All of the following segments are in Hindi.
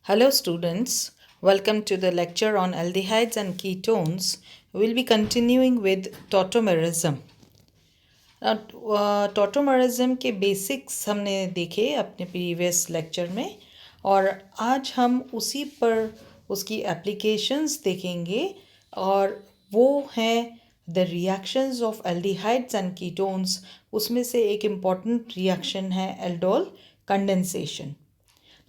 Hello, students. Welcome to the lecture on aldehydes and ketones. We'll be continuing with tautomerism. टॉटोमरिज्म के बेसिक्स हमने देखे अपने प्रीवियस लेक्चर में और आज हम उसी पर उसकी एप्लीकेशंस देखेंगे और वो हैं the reactions of aldehydes and ketones. उसमें से एक इम्पॉर्टेंट रिएक्शन है aldol condensation.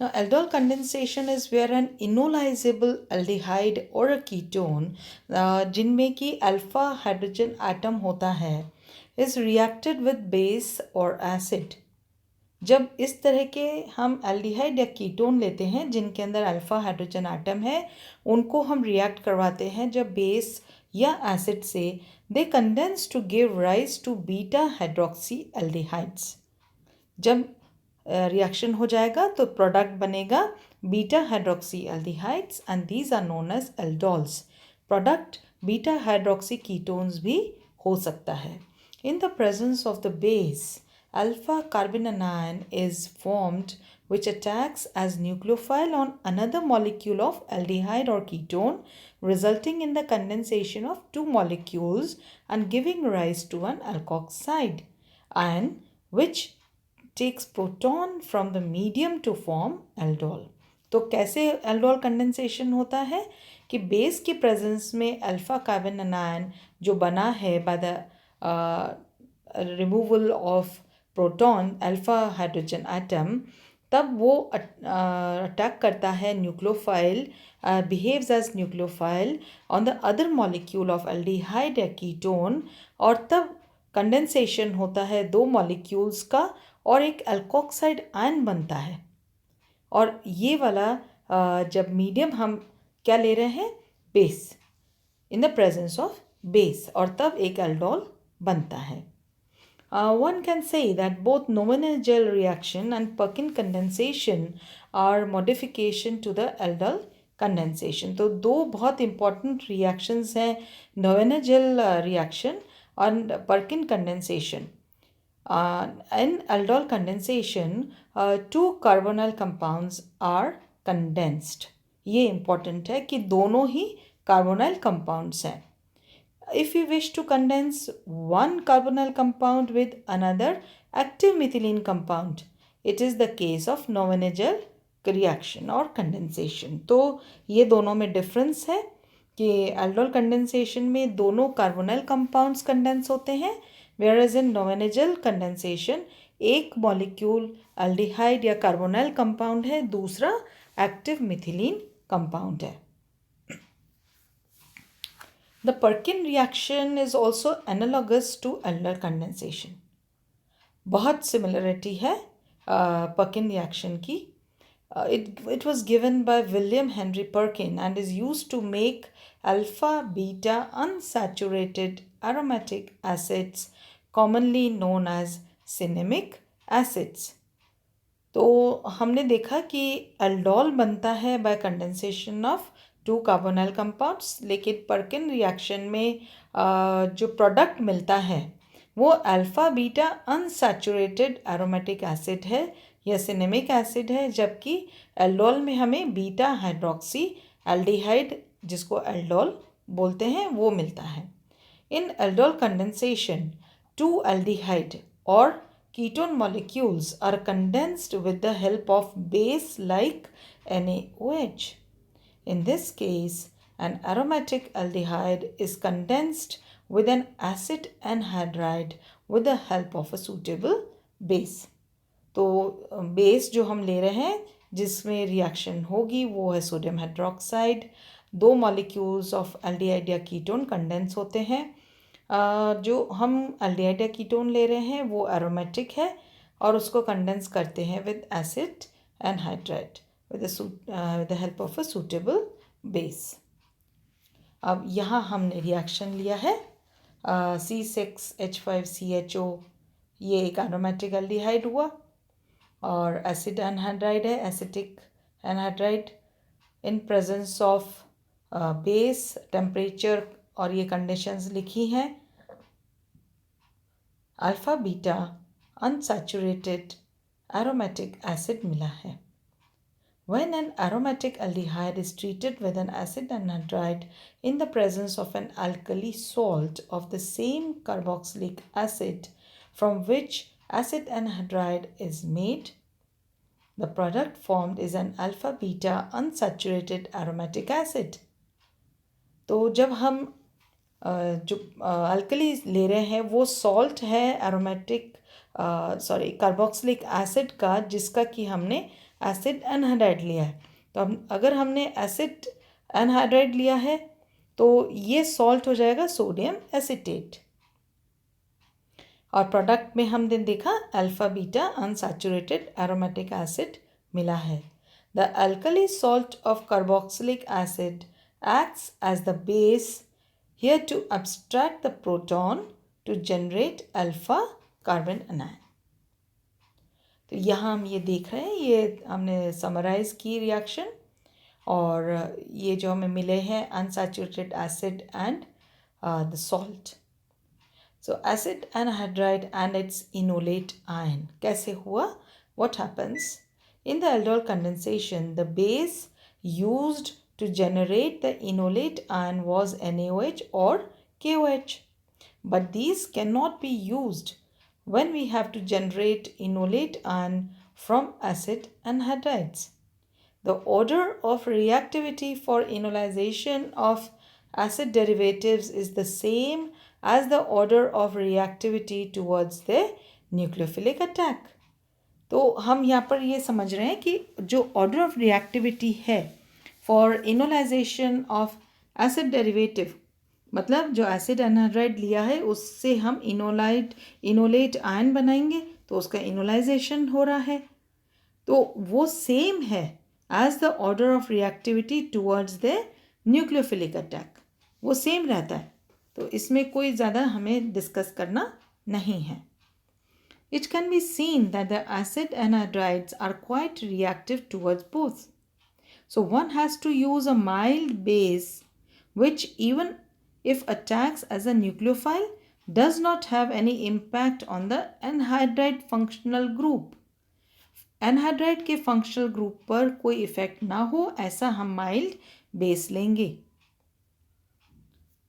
Now, aldol condensation is where an enolizable aldehyde or a ketone जिनमें कि अल्फा हाइड्रोजन एटम होता है is reacted with base or acid. जब इस तरह के हम एल्डिहाइड या कीटोन लेते हैं जिनके अंदर अल्फा हाइड्रोजन एटम है उनको हम रिएक्ट करवाते हैं जब बेस या एसिड से they condense to give rise to beta hydroxy aldehydes. जब रिएक्शन हो जाएगा तो प्रोडक्ट बनेगा beta hydroxy aldehydes and these are known as aldols. Product beta hydroxy ketones भी हो सकता है. In the presence of the base alpha carbon anion is formed which attacks as nucleophile on another molecule of aldehyde or ketone, resulting in the condensation of two molecules and giving rise to an alkoxide, and which takes proton from the medium to form aldol. तो कैसे एल्डोल कंडेंसेशन होता है कि बेस की प्रेजेंस में अल्फा कार्बन anion जो बना है by the removal of proton alpha hydrogen atom, तब वो अटैक करता है nucleophile, behaves as nucleophile on the other molecule of aldehyde या कीटोन, और तब कंडेंसेशन होता है दो मॉलिक्यूल्स का और एक अल्कोक्साइड आयन बनता है. और ये वाला जब मीडियम हम क्या ले रहे हैं, base, in the presence of base, और तब एक एल्डोल बनता है. One can say that both Knoeven-Gell reaction and Perkin condensation are modification to the aldol condensation. तो दो बहुत important reactions हैं, Knoeven-Gell reaction and Perkin condensation. In aldol condensation, two carbonyl compounds are condensed. ये important है कि दोनों ही carbonyl compounds हैं. If we wish to condense one carbonyl compound with another active methylene compound, it is the case of Knoeven-Gell reaction or condensation. तो ये दोनों में difference है कि aldol condensation में दोनों carbonyl compounds condense होते हैं, whereas in Knoeven-Gell condensation एक मॉलिक्यूल aldehyde या carbonyl compound है, दूसरा active methylene compound है. The Perkin reaction is also analogous to aldol condensation. बहुत सिमिलरिटी है Perkin reaction की. It was given by William Henry Perkin and is used to make alpha beta unsaturated aromatic acids commonly known as cinnamic acids. तो हमने देखा कि एल्डोल बनता है by condensation of two carbonyl compounds, लेकिन पर्किन रिएक्शन में जो प्रोडक्ट मिलता है वो alpha beta unsaturated aromatic acid है या सिनेमिक एसिड है, जबकि एल्डोल में हमें बीटा हाइड्रोक्सी एल्डिहाइड जिसको एल्डोल बोलते हैं वो मिलता है. In aldol condensation two aldehyde और ketone molecules are condensed with the help of base like NaOH. In this case, an aromatic aldehyde is condensed with an acid anhydride with the help of a suitable base. तो बेस जो हम ले रहे हैं जिसमें रिएक्शन होगी वो है सोडियम हाइड्रोक्साइड. दो मॉलिक्यूल्स ऑफ एल्डिहाइड या कीटोन कंडेंस होते हैं. जो हम एल्डिहाइड या कीटोन ले रहे हैं वो एरोमेटिक है और उसको कंडेंस करते हैं with acid anhydride with the help of a suitable base. अब यहाँ हमने रिएक्शन लिया है C6H5CHO, ये एक एरोमेटिक एल्डिहाइड हुआ, और एसिड एनहाइड्राइड है, acetic anhydride, in presence of base, temperature और ये कंडीशंस लिखी हैं. Alpha beta unsaturated aromatic acid मिला है. When an aromatic aldehyde is treated with an acid anhydride in the presence of an alkali salt of the same carboxylic acid from which acid anhydride is made, the product formed is an alpha beta unsaturated aromatic acid. तो जब हम जो अल्कली ले रहे हैं वो सॉल्ट है एरोमेटिक कार्बोक्सिलिक एसिड का, जिसका कि हमने एसिड एनहाइड्राइड लिया है। तो अगर हमने एसिड एनहाइड्राइड लिया है तो ये सॉल्ट हो जाएगा सोडियम एसीटेट। और प्रोडक्ट में हमने देखा alpha beta unsaturated aromatic acid मिला है। The alkali salt of carboxylic acid acts as the base here to abstract the proton to generate alpha carbon anion। तो यहाँ हम ये देख रहे हैं, ये हमने समराइज की रिएक्शन, और ये जो हमें मिले हैं unsaturated acid and the salt. So acid anhydride and it's enolate ion कैसे हुआ? What happens in the aldol condensation, the base used to generate the enolate ion was NaOH or KOH. But these cannot be used when we have to generate enolate ion from acid anhydrides. The order of reactivity for enolization of acid derivatives is the same as the order of reactivity towards the nucleophilic attack. तो हम यहाँ पर ये समझ रहे हैं कि जो ऑर्डर ऑफ रिएक्टिविटी है for enolisation of acid derivative, मतलब जो एसिड एनहाइड्राइड लिया है उससे हम इनोलेट आयन बनाएंगे तो उसका इनोलाइजेशन हो रहा है, तो वो सेम है as the order of reactivity towards the nucleophilic attack, वो सेम रहता है। तो इसमें कोई ज़्यादा हमें डिस्कस करना नहीं है। It can be seen that the acid anhydrides are quite reactive towards both. So one has to use a mild base which, even if attacks as a nucleophile, does not have any impact on the anhydride functional group. Anhydride के functional group पर कोई effect ना हो, ऐसा हम mild base लेंगे।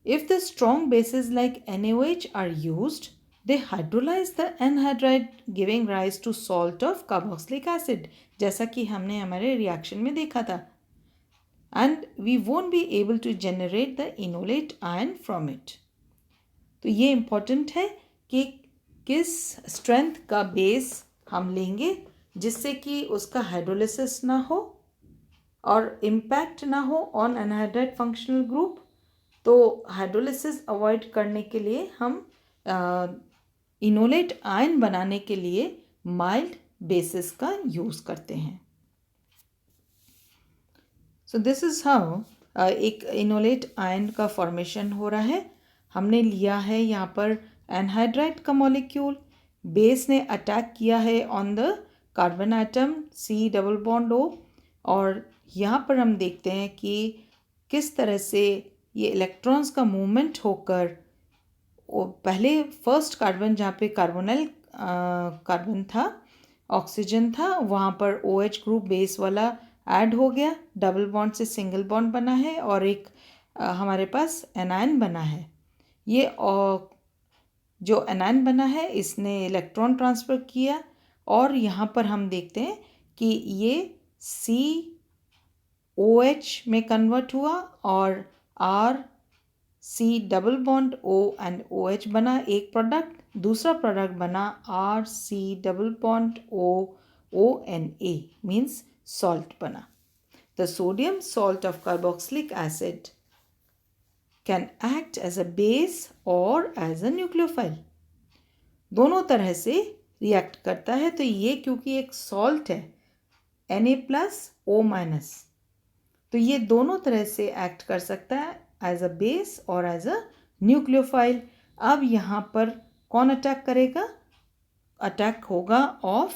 If the strong bases like NaOH are used, they hydrolyze the anhydride giving rise to salt of carboxylic acid, जैसा कि हमने हमारे रिएक्शन में देखा था, and we won't be able to generate the enolate ion from it। तो ये इम्पोर्टेंट है कि किस स्ट्रेंथ का बेस हम लेंगे जिससे कि उसका हाइड्रोलिसिस ना हो और इम्पैक्ट ना हो ऑन एनहाइड्राइड फंक्शनल ग्रुप। तो हाइड्रोलिसिस अवॉइड करने के लिए हम इनोलेट आयन बनाने के लिए माइल्ड बेसिस का यूज़ करते हैं। सो दिस इज़ हाउ एक इनोलेट आयन का फॉर्मेशन हो रहा है। हमने लिया है यहाँ पर एनहाइड्राइड का मॉलिक्यूल, बेस ने अटैक किया है on the carbon atom C double bond O, और यहाँ पर हम देखते हैं कि किस तरह से ये इलेक्ट्रॉन्स का मूवमेंट होकर पहले फर्स्ट कार्बन जहाँ पे कार्बोनिल कार्बन था, ऑक्सीजन था, वहाँ पर OH ग्रुप बेस वाला ऐड हो गया, डबल बॉन्ड से सिंगल बॉन्ड बना है और एक हमारे पास एनायन बना है। ये जो एनायन बना है इसने इलेक्ट्रॉन ट्रांसफ़र किया और यहाँ पर हम देखते हैं कि ये COH में कन्वर्ट हुआ और C double bond O and OH बना एक प्रोडक्ट, दूसरा प्रोडक्ट बना RC double bond O ONA means salt बना। The sodium salt of carboxylic acid can act as a base और एज अ न्यूक्लियोफाइल, दोनों तरह से रिएक्ट करता है। तो ये क्योंकि एक सॉल्ट है Na+O-, तो ये दोनों तरह से एक्ट कर सकता है एज अ बेस और एज अ न्यूक्लियोफाइल। अब यहाँ पर कौन अटैक करेगा? अटैक होगा ऑफ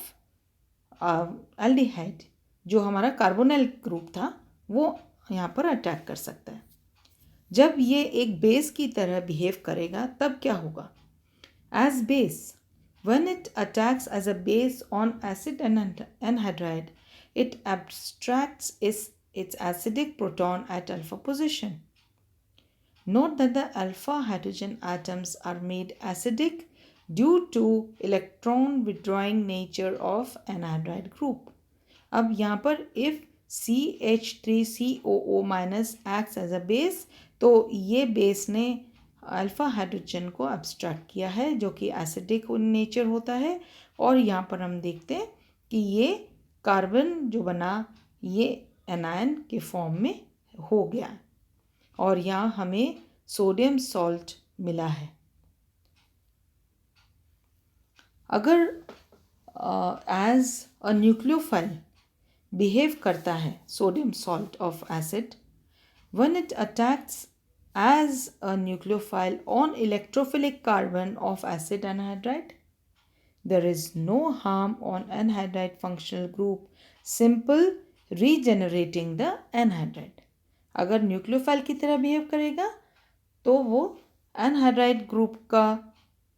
एल्डिहाइड, जो हमारा कार्बोनिल ग्रुप था वो यहाँ पर अटैक कर सकता है। जब ये एक बेस की तरह बिहेव करेगा तब क्या होगा? As base, when it attacks as a base on acid anhydride, it abstracts its acidic proton at alpha position. Note that the alpha hydrogen atoms are made acidic due to electron withdrawing nature of anhydride group. अब यहाँ पर if CH3COO minus acts as a base, तो ये बेस ने अल्फ़ा हाइड्रोजन को एब्स्ट्रैक्ट किया है जो कि एसिडिक नेचर होता है, और यहाँ पर हम देखते हैं कि ये कार्बन जो बना ये एनायन के फॉर्म में हो गया, और यहाँ हमें सोडियम सॉल्ट मिला है. अगर एज अ न्यूक्लियोफाइल बिहेव करता है sodium salt of acid, when it attacks as a nucleophile on electrophilic carbon of acid anhydride, there is no harm on anhydride functional group, simple regenerating the anhydride. अगर न्यूक्लियोफाइल की तरह बिहेव करेगा तो वो एनहाइड्राइड ग्रुप का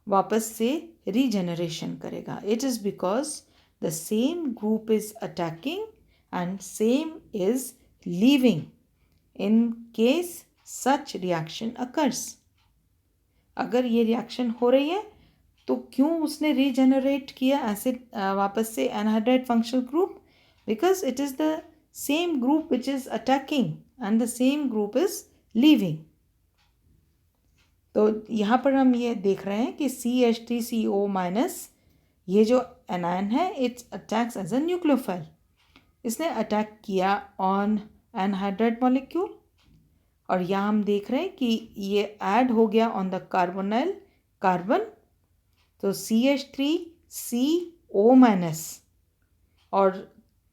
वापस से रीजेनरेशन करेगा. It is because the same group is attacking and same is leaving in case such reaction occurs. अगर ये रिएक्शन हो रही है तो क्यों उसने रीजेनरेट किया एसिड वापस से anhydride functional group? Because it is the same group which is attacking and the same group is leaving. तो यहाँ पर हम ये देख रहे हैं कि CH3CO माइनस ये जो एनायन है it's attacks as a nucleophile. इसने अटैक किया ऑन एनहाइड्राइड मॉलिक्यूल, और यहाँ हम देख रहे हैं कि ये ऐड हो गया ऑन द कार्बोनाइल कार्बन. तो CH3CO माइनस और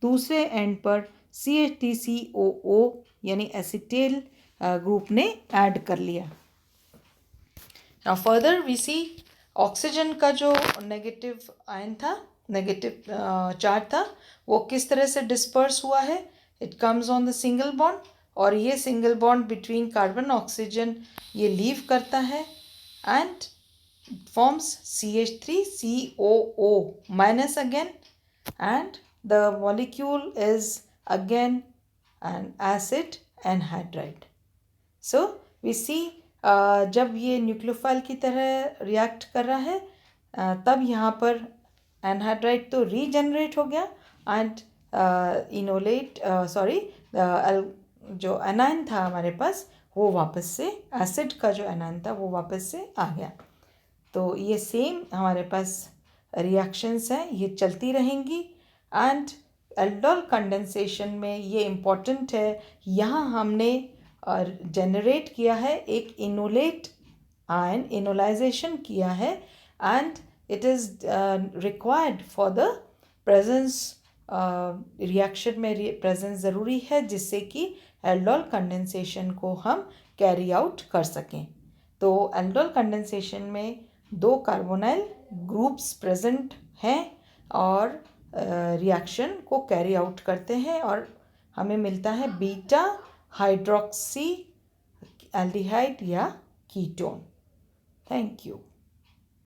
दूसरे एंड पर CH3COO यानी एसिटेल ग्रुप ने ऐड कर लिया. Now further we see oxygen का जो नेगेटिव आयन था, नेगेटिव चार्ज था, वो किस तरह से डिस्पर्स हुआ है. It comes on the single bond, और ये single bond between carbon oxygen ये लीव करता है and forms CH3COO minus again, and the molecule is again an acid anhydride. So we see जब ये न्यूक्लियोफाइल की तरह रिएक्ट कर रहा है तब यहाँ पर एनहाइड्राइड तो रीजनरेट हो गया एंड इनोलेट जो एनायन था हमारे पास वो वापस से एसिड का जो एनायन था वो वापस से आ गया. तो ये सेम हमारे पास रिएक्शंस हैं, ये चलती रहेंगी. एंड एल्डोल कंडेंसेशन में ये इम्पॉर्टेंट है, यहाँ हमने जनरेट किया है एक इनोलेट आयन, इनोलाइजेशन किया है, and it is required for the presence reaction में प्रेजेंस ज़रूरी है जिससे कि एल्डोल कंडेंसेशन को हम कैरी आउट कर सकें. तो एल्डोल कंडेंसेशन में 2 कार्बोनाइल ग्रुप्स प्रेजेंट हैं और रिएक्शन को कैरी आउट करते हैं, और हमें मिलता है बीटा हाइड्रोक्सी एल्डिहाइड या कीटोन. Thank you.